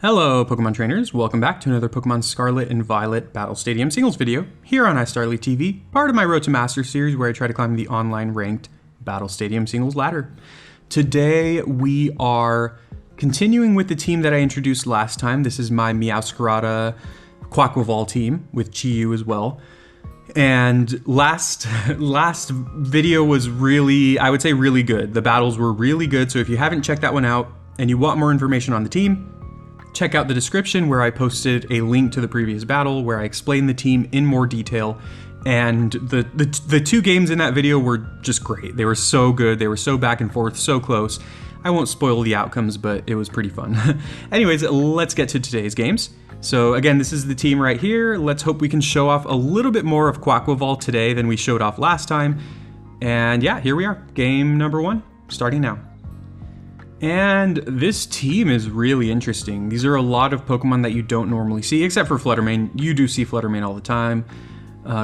Hello Pokemon trainers, welcome back to another Pokemon Scarlet and Violet Battle Stadium singles video here on iStarly TV, part of my Road to Master series where I try to climb the online ranked Battle Stadium singles ladder. Today we are continuing with the team that I introduced last time. This is my Meowscarada Quaquaval team with Chi-Yu as well. And last video was really, I would say really good. The battles were really good, so if you haven't checked that one out and you want more information on the team, check out the description where I posted a link to the previous battle where I explained the team in more detail. And the two games in that video were just great. They were so good. They were so back and forth, so close. I won't spoil the outcomes, but it was pretty fun. Anyways, let's get to today's games. So again, this is the team right here. Let's hope we can show off a little bit more of Quaquaval today than we showed off last time. And yeah, here we are. Game number 1, starting now. And this team is really interesting. These are a lot of Pokemon that you don't normally see, except for Fluttermane. You do see Fluttermane all the time.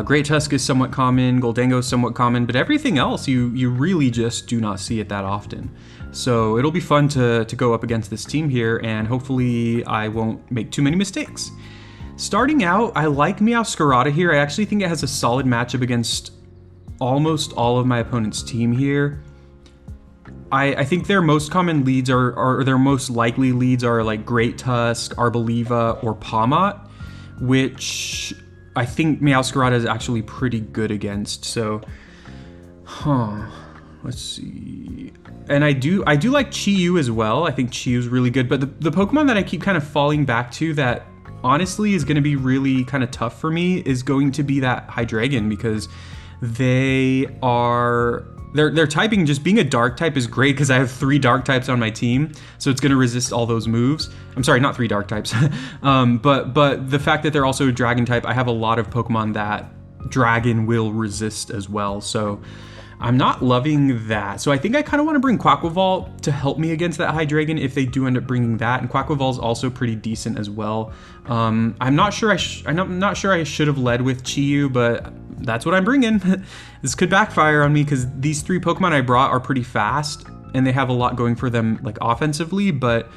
Great Tusk is somewhat common, Gholdengo is somewhat common, but everything else you really just do not see it that often. So it'll be fun to go up against this team here, and hopefully I won't make too many mistakes. Starting out, I like Meowscarada here. I actually think it has a solid matchup against almost all of my opponent's team here. I think their most common leads or their most likely leads are like Great Tusk, Arboliva, or Pawmot, which I think Meowscarada is actually pretty good against. So, let's see. And I do like Chi-Yu as well. I think Chi-Yu is really good, but the Pokemon that I keep kind of falling back to that honestly is going to be really kind of tough for me is going to be that Hydreigon, because their typing, just being a dark type is great because I have 3 dark types on my team, so it's going to resist all those moves. I'm sorry, not 3 dark types. but the fact that they're also a dragon type, I have a lot of Pokemon that dragon will resist as well, so I'm not loving that. So I think I kind of want to bring Quaquaval to help me against that Hydreigon if they do end up bringing that, and Quaquaval is also pretty decent as well. I'm not sure I should have led with Chi-Yu, but that's what I'm bringing. This could backfire on me because these 3 Pokemon I brought are pretty fast and they have a lot going for them like offensively, but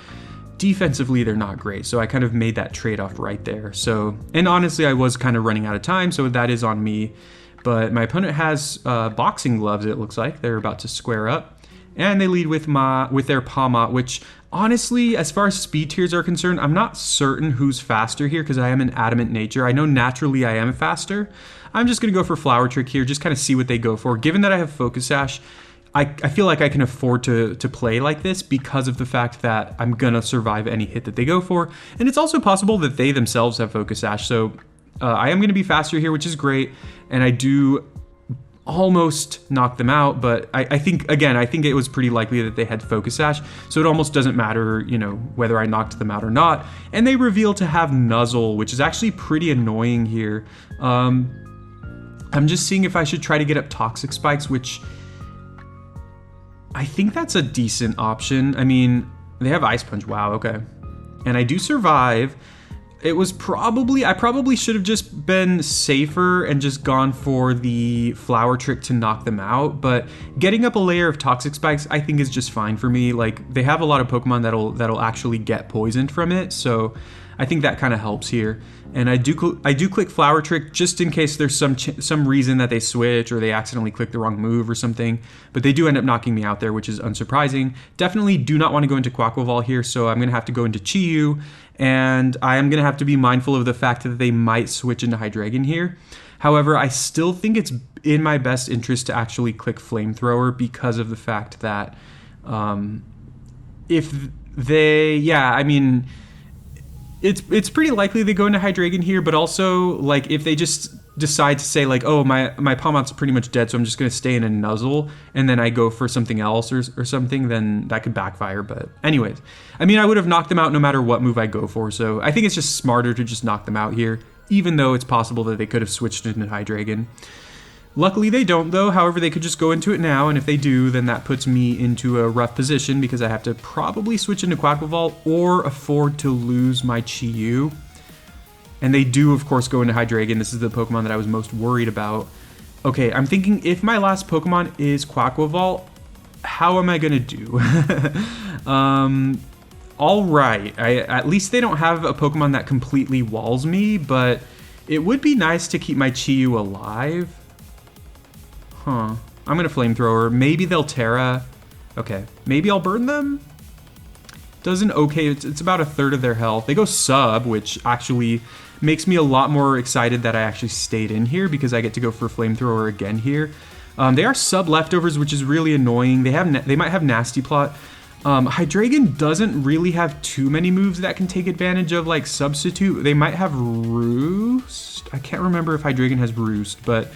defensively they're not great. So I kind of made that trade-off right there. So, and honestly I was kind of running out of time, so that is on me. But my opponent has boxing gloves, it looks like. They're about to square up. And they lead with their Pawmot, which honestly, as far as speed tiers are concerned, I'm not certain who's faster here because I am an adamant nature. I know naturally I am faster. I'm just going to go for Flower Trick here, just kind of see what they go for. Given that I have Focus Sash, I feel like I can afford to play like this because of the fact that I'm going to survive any hit that they go for. And it's also possible that they themselves have Focus Sash, so I am going to be faster here, which is great. And I do almost knock them out, but I think it was pretty likely that they had Focus Sash, so it almost doesn't matter, you know, whether I knocked them out or not. And they reveal to have Nuzzle, which is actually pretty annoying here. I'm just seeing if I should try to get up Toxic Spikes, which I think that's a decent option. I mean, they have Ice Punch. Wow, okay. And I do survive. I probably should have just been safer and just gone for the Flower Trick to knock them out, but getting up a layer of Toxic Spikes I think is just fine for me. Like, they have a lot of Pokemon that'll actually get poisoned from it, so I think that kind of helps here. And I do click Flower Trick just in case there's some reason that they switch or they accidentally click the wrong move or something, but they do end up knocking me out there, which is unsurprising. Definitely do not want to go into Quaquaval here, so I'm going to have to go into Chi-Yu, and I am going to have to be mindful of the fact that they might switch into Hydreigon here. However, I still think it's in my best interest to actually click Flamethrower because of the fact that it's pretty likely they go into Hydreigon here, but also like if they just decide to say like, oh, my Pawmot's pretty much dead, so I'm just going to stay in a Nuzzle, and then I go for something else or something, then that could backfire. But anyways, I mean, I would have knocked them out no matter what move I go for, so I think it's just smarter to just knock them out here, even though it's possible that they could have switched into Hydreigon. Luckily they don't though, however they could just go into it now, and if they do, then that puts me into a rough position because I have to probably switch into Quaquaval or afford to lose my Chi-Yu. And they do, of course, go into Hydreigon. This is the Pokemon that I was most worried about. Okay, I'm thinking if my last Pokemon is Quaquaval, how am I going to do? all right. At least they don't have a Pokemon that completely walls me, but it would be nice to keep my Chi-Yu alive. Huh. I'm gonna Flamethrower. Maybe they'll Terra. Okay. Maybe I'll burn them? Does an okay. It's about a third of their health. They go sub, which actually makes me a lot more excited that I actually stayed in here because I get to go for Flamethrower again here. They are sub leftovers, which is really annoying. They might have Nasty Plot. Hydreigon doesn't really have too many moves that can take advantage of like Substitute. They might have Roost. I can't remember if Hydreigon has Roost, but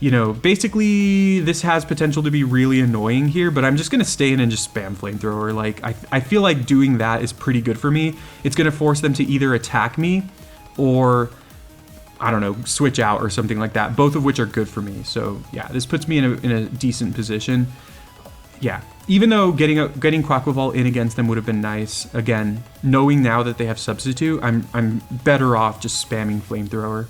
you know, basically this has potential to be really annoying here, but I'm just gonna stay in and just spam Flamethrower. Like I feel like doing that is pretty good for me. It's gonna force them to either attack me or I don't know, switch out or something like that, both of which are good for me. So yeah, this puts me in a decent position. Yeah, even though getting Quaquaval in against them would have been nice, again, knowing now that they have Substitute, I'm better off just spamming Flamethrower.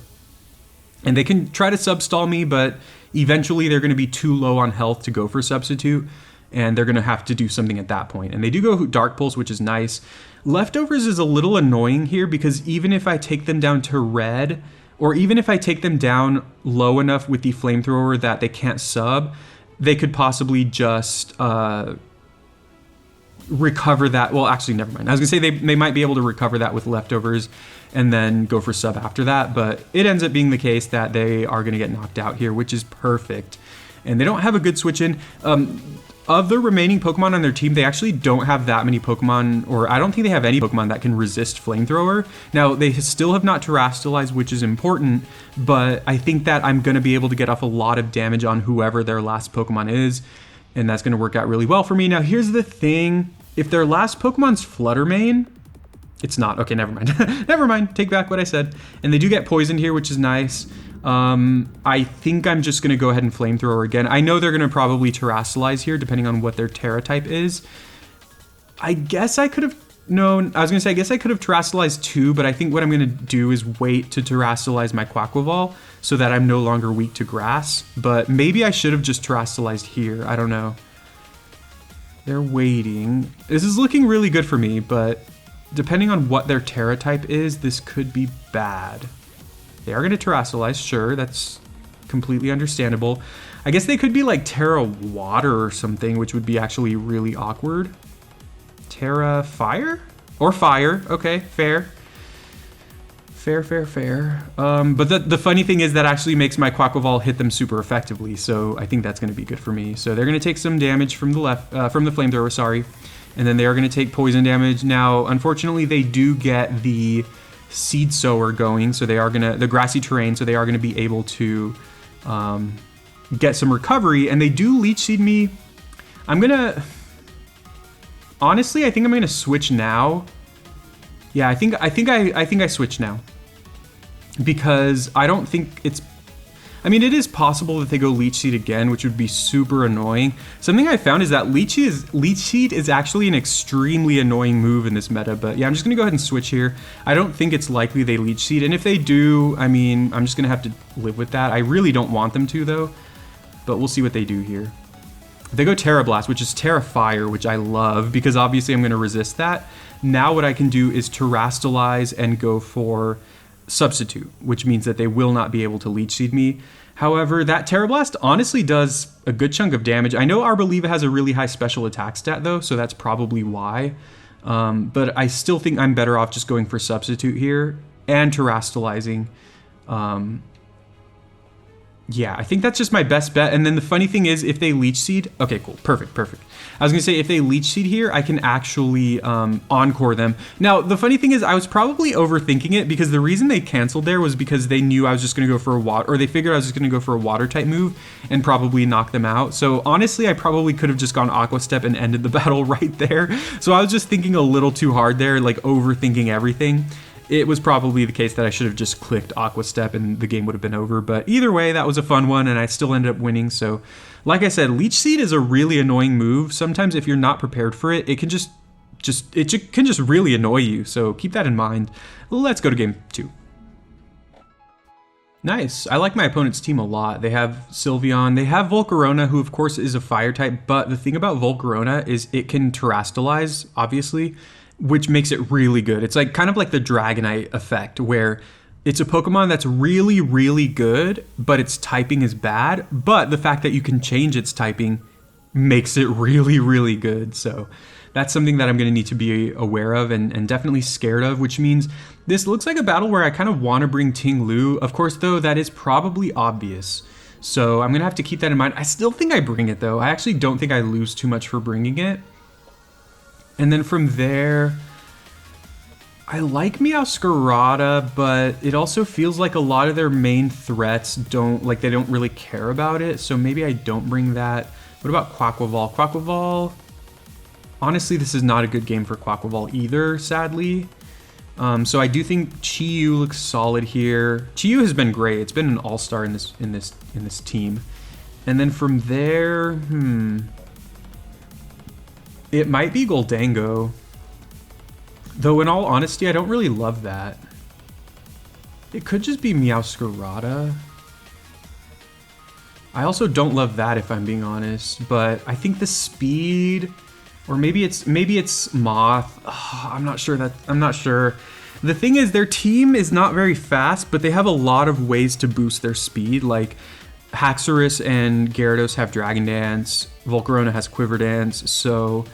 And they can try to substall me, but eventually they're going to be too low on health to go for Substitute, and they're going to have to do something at that point. And they do go Dark Pulse, which is nice. Leftovers is a little annoying here because even if I take them down to red, or even if I take them down low enough with the Flamethrower that they can't sub, they could possibly just recover that. Well, actually, never mind. I was gonna say they might be able to recover that with Leftovers and then go for sub after that, but it ends up being the case that they are gonna get knocked out here, which is perfect. And they don't have a good switch in. Of the remaining Pokemon on their team, they actually don't have that many Pokemon, or I don't think they have any Pokemon that can resist Flamethrower. Now, they still have not Terastallized, which is important, but I think that I'm going to be able to get off a lot of damage on whoever their last Pokemon is, and that's going to work out really well for me. Now, here's the thing. If their last Pokemon's Flutter Mane, it's not. Okay, never mind. Never mind. Take back what I said. And they do get poisoned here, which is nice. I think I'm just going to go ahead and Flamethrower again. I know they're going to probably Terastallize here, depending on what their Terra type is. I guess I could have... No, I was going to say, I guess I could have Terastallized too, but I think what I'm going to do is wait to Terastallize my Quaquaval so that I'm no longer weak to Grass. But maybe I should have just Terastallized here. I don't know. They're waiting. This is looking really good for me, but depending on what their Terra type is, this could be bad. They are going to Terastallize, sure, that's completely understandable. I guess they could be like Terra Water or something, which would be actually really awkward. Terra Fire? Or Fire, okay, fair. Fair. But the funny thing is that actually makes my Quaquaval hit them super effectively, so I think that's going to be good for me. So they're going to take some damage from the Flamethrower, sorry. And then they are going to take poison damage. Now, unfortunately, they do get the Seed Sower going, so they are gonna the grassy terrain, so they are gonna be able to get some recovery, and they do Leech Seed me. Honestly, I think I'm gonna switch now. Yeah, I think I switch now because I don't think it's. I mean, it is possible that they go Leech Seed again, which would be super annoying. Something I found is that Leech Seed is actually an extremely annoying move in this meta, but yeah, I'm just gonna go ahead and switch here. I don't think it's likely they Leech Seed, and if they do, I mean, I'm just gonna have to live with that. I really don't want them to though, but we'll see what they do here. They go Terra Blast, which is Terra Fire, which I love because obviously I'm gonna resist that. Now what I can do is Terastallize and go for Substitute, which means that they will not be able to Leech Seed me. However, that Terra Blast honestly does a good chunk of damage. I know Arboliva has a really high special attack stat though, so that's probably why. But I still think I'm better off just going for Substitute here and Terastallizing. Yeah, I think that's just my best bet. And then the funny thing is, if they Leech Seed... Okay, cool. Perfect. I was going to say, if they Leech Seed here, I can actually Encore them. Now, the funny thing is, I was probably overthinking it because the reason they canceled there was because they knew I was just going to go for a water... Or they figured I was just going to go for a Water-type move and probably knock them out. So, honestly, I probably could have just gone Aqua Step and ended the battle right there. So, I was just thinking a little too hard there, like overthinking everything. It was probably the case that I should have just clicked Aqua Step and the game would have been over. But either way, that was a fun one and I still ended up winning. So like I said, Leech Seed is a really annoying move. Sometimes if you're not prepared for it, it can just really annoy you. So keep that in mind. Let's go to game 2. Nice. I like my opponent's team a lot. They have Sylveon. They have Volcarona, who of course is a fire type. But the thing about Volcarona is it can Terastallize, obviously. which makes it really good. It's like kind of like the Dragonite effect, where it's a Pokemon that's really, really good, but its typing is bad. But the fact that you can change its typing makes it really, really good. So that's something that I'm going to need to be aware of and definitely scared of, which means this looks like a battle where I kind of want to bring Ting-Lu. Of course, though, that is probably obvious. So I'm going to have to keep that in mind. I still think I bring it, though. I actually don't think I lose too much for bringing it. And then from there, I like Meowscarada, but it also feels like a lot of their main threats they don't really care about it. So maybe I don't bring that. What about Quaquaval? Quaquaval, honestly, this is not a good game for Quaquaval either, sadly. So I do think Chi-Yu looks solid here. Chi-Yu has been great. It's been an all-star in this team. And then from there, it might be Gholdengo. Though in all honesty, I don't really love that. It could just be Meowscarada. I also don't love that, if I'm being honest, but I think the speed, or maybe it's Moth. I'm not sure. The thing is, their team is not very fast, but they have a lot of ways to boost their speed. Like Haxorus and Gyarados have Dragon Dance, Volcarona has Quiver Dance, so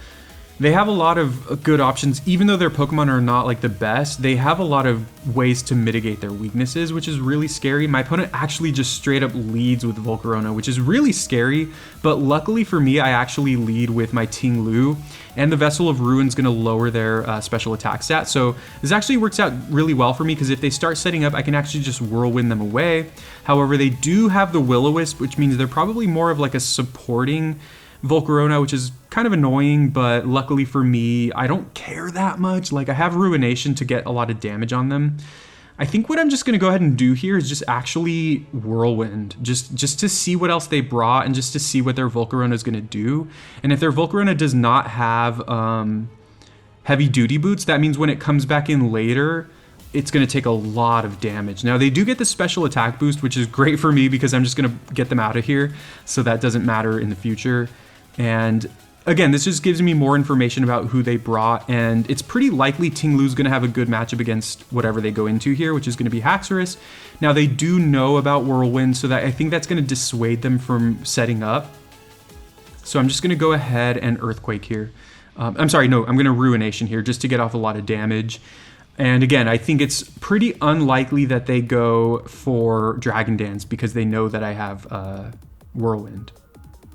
they have a lot of good options. Even though their Pokemon are not like the best, they have a lot of ways to mitigate their weaknesses, which is really scary. My opponent actually just straight up leads with Volcarona, which is really scary. But luckily for me, I actually lead with my Ting-Lu, and the Vessel of Ruin's gonna lower their special attack stat. So this actually works out really well for me, because if they start setting up, I can actually just Whirlwind them away. However, they do have the Will-O-Wisp, which means they're probably more of like a supporting Volcarona, which is kind of annoying, but luckily for me, I don't care that much. Like, I have Ruination to get a lot of damage on them. I think what I'm just going to go ahead and do here is just actually Whirlwind, just to see what else they brought and just to see what their Volcarona is going to do. And if their Volcarona does not have heavy duty boots, that means when it comes back in later, it's going to take a lot of damage. Now, they do get the special attack boost, which is great for me because I'm just going to get them out of here, so that doesn't matter in the future. And again, this just gives me more information about who they brought, and it's pretty likely Ting-Lu's going to have a good matchup against whatever they go into here, which is going to be Haxorus. Now, they do know about Whirlwind, so that I think that's going to dissuade them from setting up. So I'm just going to go ahead and Earthquake here. I'm sorry, no, I'm going to Ruination here just to get off a lot of damage. And again, I think it's pretty unlikely that they go for Dragon Dance because they know that I have Whirlwind.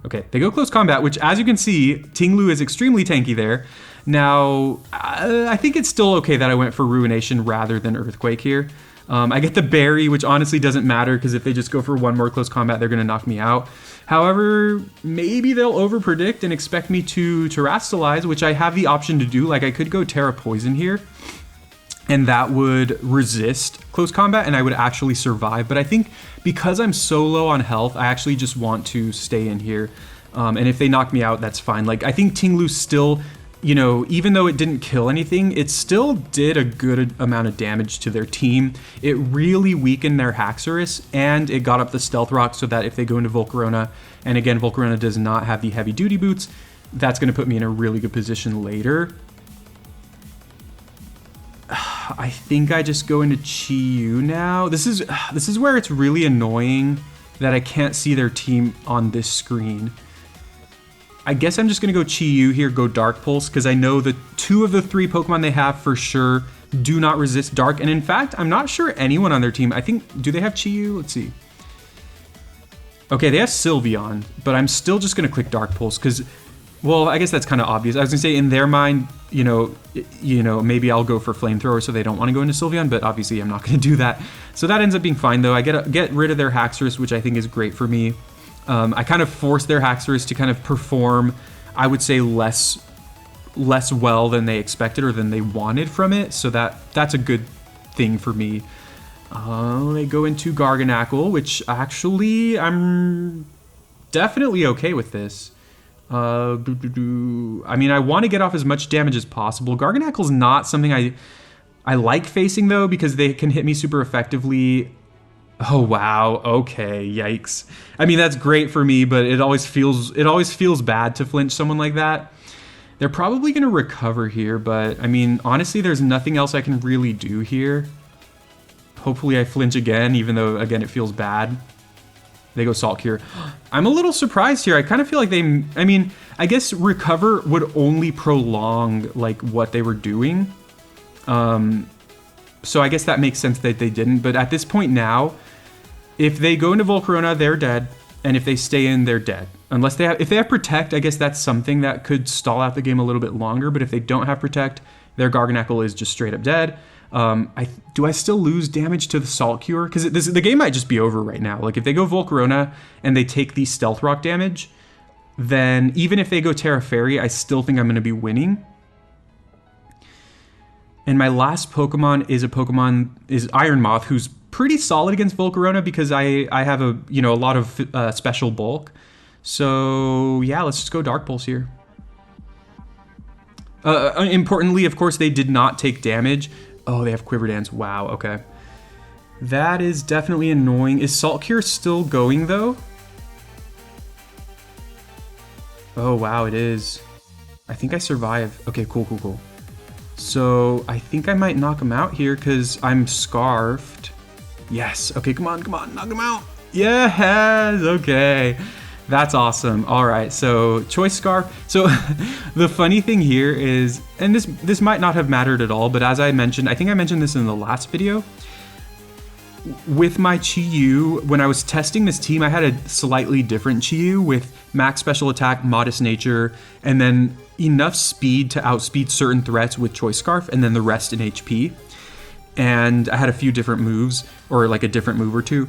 Okay, they go close combat, which, as you can see, Ting-Lu is extremely tanky there. Now, I think it's still okay that I went for Ruination rather than Earthquake here. I get the Berry, which honestly doesn't matter, because if they just go for one more close combat, they're going to knock me out. However, maybe they'll overpredict and expect me to Terrastalize, which I have the option to do. Like, I could go Terra Poison here, and that would resist close combat, and I would actually survive. But I think because I'm so low on health, I actually just want to stay in here. And if they knock me out, that's fine. Like, I think Ting-Lu still, you know, even though it didn't kill anything, it still did a good amount of damage to their team. It really weakened their Haxorus, and it got up the Stealth Rock so that if they go into Volcarona, and again, Volcarona does not have the heavy duty boots, that's going to put me in a really good position later. I think I just go into Chi-Yu now. This is where it's really annoying that I can't see their team on this screen. I guess I'm just going to go Chi-Yu here, go Dark Pulse, because I know the 2 of the 3 Pokemon they have for sure do not resist Dark. And in fact, I'm not sure anyone on their team. I think, do they have Chi-Yu? Let's see. Okay, they have Sylveon, but I'm still just going to click Dark Pulse because, well, I guess that's kind of obvious. I was going to say, in their mind, you know, maybe I'll go for Flamethrower so they don't want to go into Sylveon, but obviously I'm not going to do that. So that ends up being fine, though. I get rid of their Haxorus, which I think is great for me. I kind of forced their Haxorus to kind of perform, I would say, less well than they expected or than they wanted from it. So that's a good thing for me. They go into Garganacl, which actually I'm definitely okay with this. I mean, I want to get off as much damage as possible. Garganacl's not something I like facing, though, because they can hit me super effectively. Oh, wow. Okay. Yikes. I mean, that's great for me, but it always feels bad to flinch someone like that. They're probably going to recover here, but I mean, honestly, there's nothing else I can really do here. Hopefully I flinch again, even though, again, it feels bad. They go Salt Cure. I'm a little surprised here. I kind of feel like they, I mean, I guess Recover would only prolong, like, what they were doing. So I guess that makes sense that they didn't. But at this point now, if they go into Volcarona, they're dead. And if they stay in, they're dead. Unless they have, if they have Protect, I guess that's something that could stall out the game a little bit longer. But if they don't have Protect, their Garganacl is just straight up dead. Do I still lose damage to the Salt Cure? Because the game might just be over right now. Like, if they go Volcarona and they take the Stealth Rock damage, then even if they go Terra Fairy, I still think I'm going to be winning. And my last Pokemon is Iron Moth, who's pretty solid against Volcarona because I have a lot of special bulk. So yeah, let's just go Dark Pulse here. Importantly, of course, they did not take damage. Oh, they have Quiver Dance. Wow, okay. That is definitely annoying. Is Salt Cure still going, though? Oh, wow, it is. I think I survive. Okay, cool. So, I think I might knock him out here because I'm Scarfed. Yes. Okay, come on. Knock him out. Yes. Okay. That's awesome. All right, so Choice Scarf. So the funny thing here is, and this might not have mattered at all, but as I mentioned, I think I mentioned this in the last video, with my Chi-Yu, when I was testing this team, I had a slightly different Chi-Yu with max special attack, modest nature, and then enough speed to outspeed certain threats with Choice Scarf, and then the rest in HP. And I had a few different moves, or like a different move or two.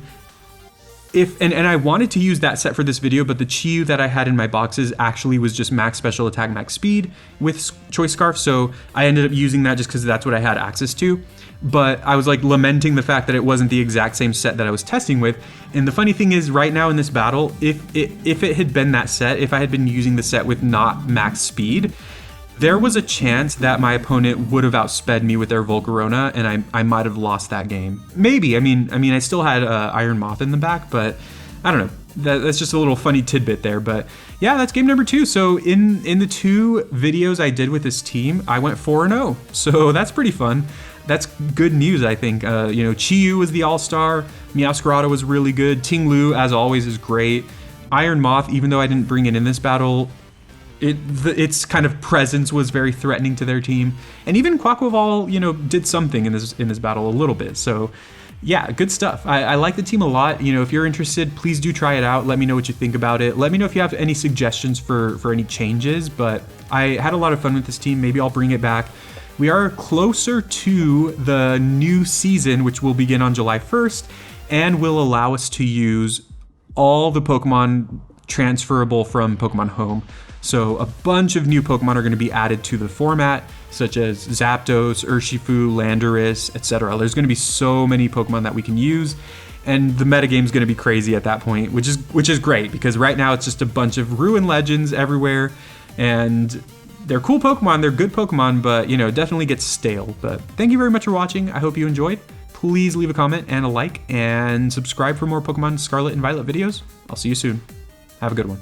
And I wanted to use that set for this video, but the Chi-Yu that I had in my boxes actually was just max special attack, max speed with Choice Scarf, so I ended up using that just because that's what I had access to. But I was like lamenting the fact that it wasn't the exact same set that I was testing with. And the funny thing is, right now in this battle, if it had been that set, if I had been using the set with not max speed, there was a chance that my opponent would have outsped me with their Volcarona, and I might have lost that game. Maybe. I mean, I still had Iron Moth in the back, but I don't know. That's just a little funny tidbit there. But yeah, that's game number 2. So in the 2 videos I did with this team, I went 4-0. So that's pretty fun. That's good news, I think. Chi-Yu was the all-star. Meowscarada was really good. Ting-Lu, as always, is great. Iron Moth, even though I didn't bring it in this battle, its kind of presence was very threatening to their team, and even Quaquaval, did something in this battle a little bit. So, yeah, good stuff. I like the team a lot. If you're interested, please do try it out. Let me know what you think about it. Let me know if you have any suggestions for any changes. But I had a lot of fun with this team. Maybe I'll bring it back. We are closer to the new season, which will begin on July 1st, and will allow us to use all the Pokemon transferable from Pokemon Home. So a bunch of new Pokemon are going to be added to the format, such as Zapdos, Urshifu, Landorus, etc. There's going to be so many Pokemon that we can use, and the metagame's going to be crazy at that point, which is great, because right now it's just a bunch of Ruin Legends everywhere, and they're cool Pokemon, they're good Pokemon, but definitely gets stale. But thank you very much for watching. I hope you enjoyed. Please leave a comment and a like, and subscribe for more Pokemon Scarlet and Violet videos. I'll see you soon. Have a good one.